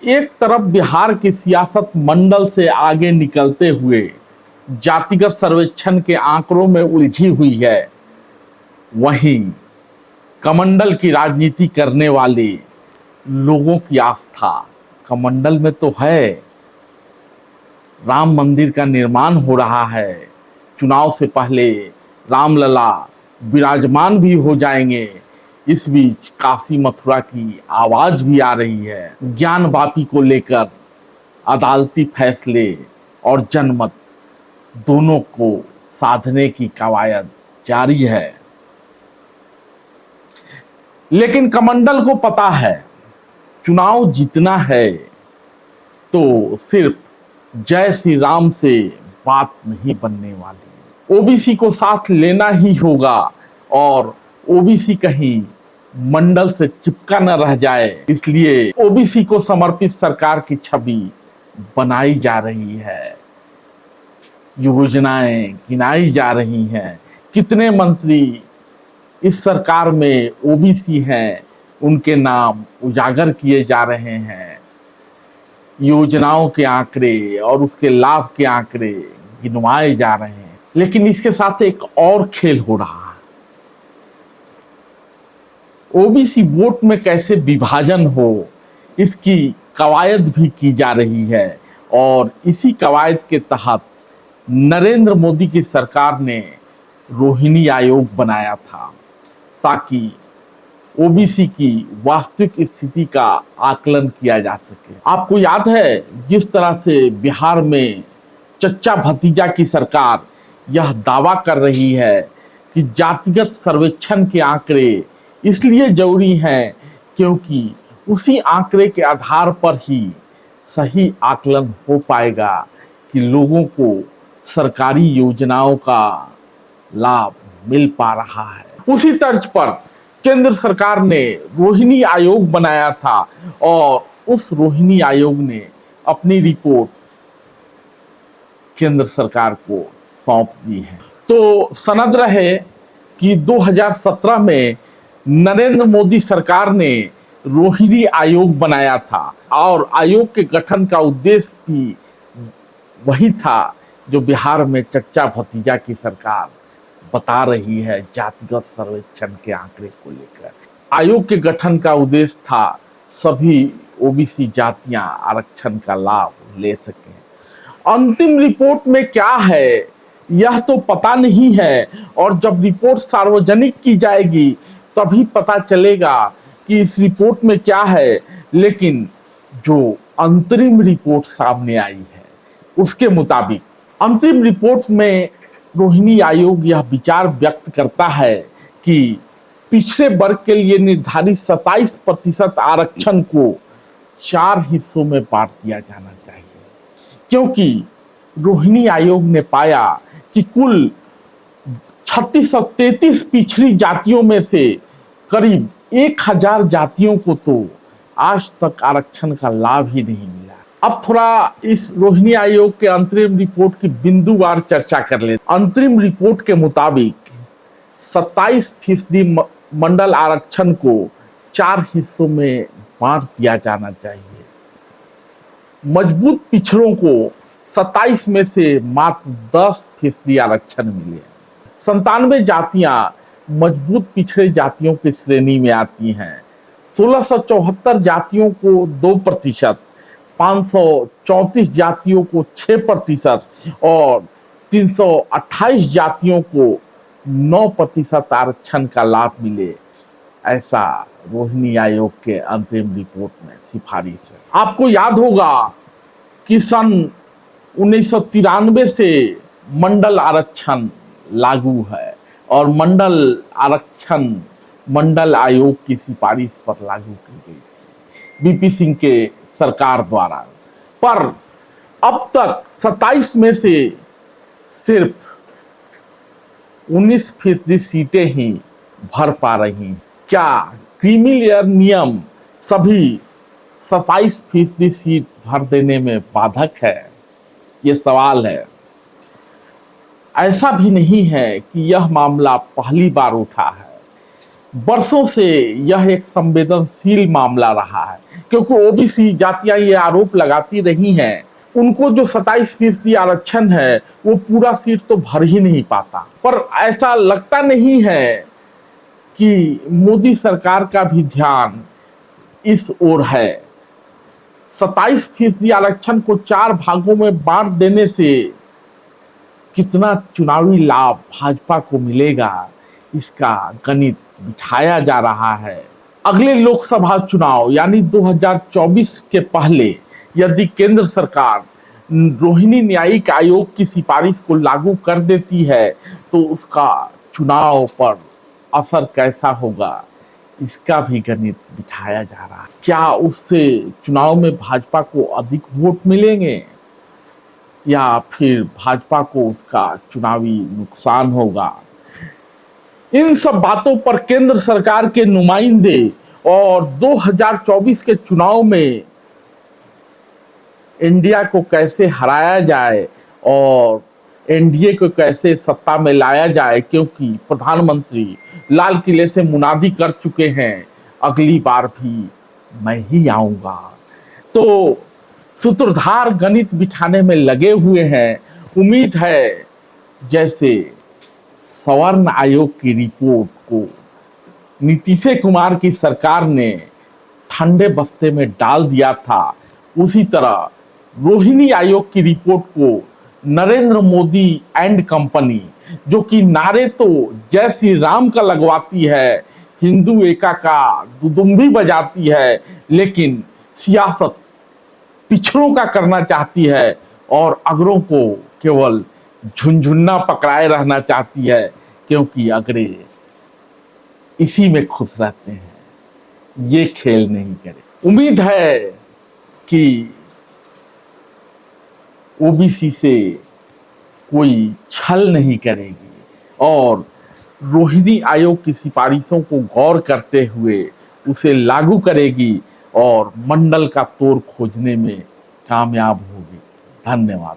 एक तरफ बिहार की सियासत मंडल से आगे निकलते हुए जातिगत सर्वेक्षण के आंकड़ों में उलझी हुई है, वहीं कमंडल की राजनीति करने वाले लोगों की आस्था कमंडल में तो है। राम मंदिर का निर्माण हो रहा है, चुनाव से पहले रामलला विराजमान भी हो जाएंगे। इस बीच काशी मथुरा की आवाज भी आ रही है। ज्ञान वापी को लेकर अदालती फैसले और जनमत दोनों को साधने की कवायद जारी है। लेकिन कमंडल को पता है, चुनाव जीतना है तो सिर्फ जय श्री राम से बात नहीं बनने वाली। ओबीसी को साथ लेना ही होगा और ओबीसी कहीं मंडल से चिपका न रह जाए, इसलिए ओबीसी को समर्पित सरकार की छवि बनाई जा रही है। योजनाएं गिनाई जा रही हैं। कितने मंत्री इस सरकार में ओबीसी हैं, उनके नाम उजागर किए जा रहे हैं। योजनाओं के आंकड़े और उसके लाभ के आंकड़े गिनवाए जा रहे हैं। लेकिन इसके साथ एक और खेल हो रहा है। ओबीसी वोट में कैसे विभाजन हो, इसकी कवायद भी की जा रही है और इसी कवायद के तहत नरेंद्र मोदी की सरकार ने रोहिणी आयोग बनाया था ताकि ओबीसी की वास्तविक स्थिति का आकलन किया जा सके। आपको याद है, जिस तरह से बिहार में चच्चा भतीजा की सरकार यह दावा कर रही है कि जातिगत सर्वेक्षण के आंकड़े इसलिए जरूरी हैं क्योंकि उसी आंकड़े के आधार पर ही सही आकलन हो पाएगा कि लोगों को सरकारी योजनाओं का लाभ मिल पा रहा है। उसी तर्ज पर केंद्र सरकार ने रोहिणी आयोग बनाया था और उस रोहिणी आयोग ने अपनी रिपोर्ट केंद्र सरकार को सौंप दी है। तो सनद रहे कि 2017 में नरेंद्र मोदी सरकार ने रोहिणी आयोग बनाया था और आयोग के गठन का उद्देश्य भी वही था जो बिहार में चच्चा भतीजा की सरकार बता रही है। जातिगत सर्वेक्षण के आंकड़े को लेकर आयोग के गठन का उद्देश्य था सभी ओबीसी जातियां आरक्षण का लाभ ले सकें। अंतिम रिपोर्ट में क्या है यह तो पता नहीं है और जब रिपोर्ट सार्वजनिक की जाएगी तभी पता चलेगा कि इस रिपोर्ट में क्या है। लेकिन जो अंतरिम रिपोर्ट सामने आई है उसके मुताबिक अंतरिम रिपोर्ट में रोहिणी आयोग यह विचार व्यक्त करता है कि पिछड़े वर्ग के लिए निर्धारित 27% आरक्षण को 4 हिस्सों में बांट दिया जाना चाहिए, क्योंकि रोहिणी आयोग ने पाया कि कुल 3633 पिछड़ी जातियों में से करीब 1000 जातियों को तो आज तक आरक्षण का लाभ ही नहीं मिला। अब थोड़ा इस रोहिणी आयोग के अंतरिम रिपोर्ट की बिंदुवार चर्चा कर ले। अंतरिम रिपोर्ट के मुताबिक 27% मंडल आरक्षण को 4 हिस्सों में बांट दिया जाना चाहिए। मजबूत पिछड़ों को 27 में से मात्र 10% आरक्षण मिले। 97 जातियां मजबूत पिछड़े जातियों की श्रेणी में आती हैं। 1674 जातियों को 2%, 534 जातियों को 6% और 328 जातियों को 9% आरक्षण का लाभ मिले, ऐसा रोहिणी आयोग के अंतिम रिपोर्ट में सिफारिश है। आपको याद होगा कि सन 1993 से मंडल आरक्षण लागू है और मंडल आरक्षण मंडल आयोग की सिफारिश पर लागू की गई थी बीपी सिंह के सरकार द्वारा। पर अब तक 27 में से सिर्फ 19% सीटें ही भर पा रही। क्या क्रीमी लेयर नियम सभी 27% सीट भर देने में बाधक है? ये सवाल है। ऐसा भी नहीं है कि यह मामला पहली बार उठा है। वर्षों से यह एक संवेदनशील मामला रहा है, क्योंकि ओबीसी जातियां ये आरोप लगाती रही हैं, उनको जो 27% आरक्षण है वो पूरा सीट तो भर ही नहीं पाता। पर ऐसा लगता नहीं है कि मोदी सरकार का भी ध्यान इस ओर है। 27% आरक्षण को 4 भागों में बांट देने से कितना चुनावी लाभ भाजपा को मिलेगा, इसका गणित बिठाया जा रहा है। अगले लोकसभा चुनाव यानी 2024 के पहले यदि केंद्र सरकार रोहिणी न्यायिक आयोग की सिफारिश को लागू कर देती है तो उसका चुनाव पर असर कैसा होगा, इसका भी गणित बिठाया जा रहा है। क्या उससे चुनाव में भाजपा को अधिक वोट मिलेंगे या फिर भाजपा को उसका चुनावी नुकसान होगा? इन सब बातों पर केंद्र सरकार के नुमाइंदे और 2024 के चुनाव में इंडिया को कैसे हराया जाए और एनडीए को कैसे सत्ता में लाया जाए, क्योंकि प्रधानमंत्री लाल किले से मुनादी कर चुके हैं, अगली बार भी मैं ही आऊंगा। तो सूत्रधार गणित बिठाने में लगे हुए हैं। उम्मीद है जैसे सवर्ण आयोग की रिपोर्ट को नीतीश कुमार की सरकार ने ठंडे बस्ते में डाल दिया था, उसी तरह रोहिणी आयोग की रिपोर्ट को नरेंद्र मोदी एंड कंपनी, जो कि नारे तो जय श्री राम का लगवाती है, हिंदू एका का दुदुम्भी बजाती है, लेकिन सियासत पिछड़ों का करना चाहती है और अगरों को केवल झुनझुन्ना पकड़ाए रहना चाहती है, क्योंकि अगरे इसी में खुश रहते हैं, ये खेल नहीं करे। उम्मीद है कि ओबीसी से कोई छल नहीं करेगी और रोहिणी आयोग की सिफारिशों को गौर करते हुए उसे लागू करेगी और मंडल का तोड़ खोजने में कामयाब होगी। धन्यवाद।